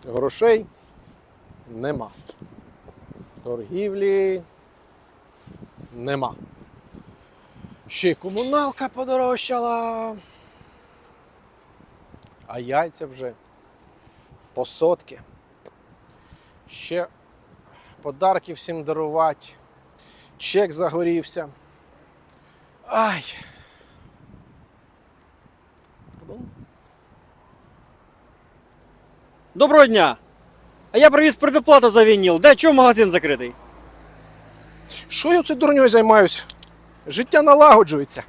Грошей нема. Торгівлі нема. Ще й комуналка подорожчала. А яйця вже по сотки. Ще подарки всім дарувати. Чек загорівся. Ай! Доброго дня! А я привіз предоплату за вініл. Де чому магазин закритий? Що я цю дурньою займаюсь? Життя налагоджується.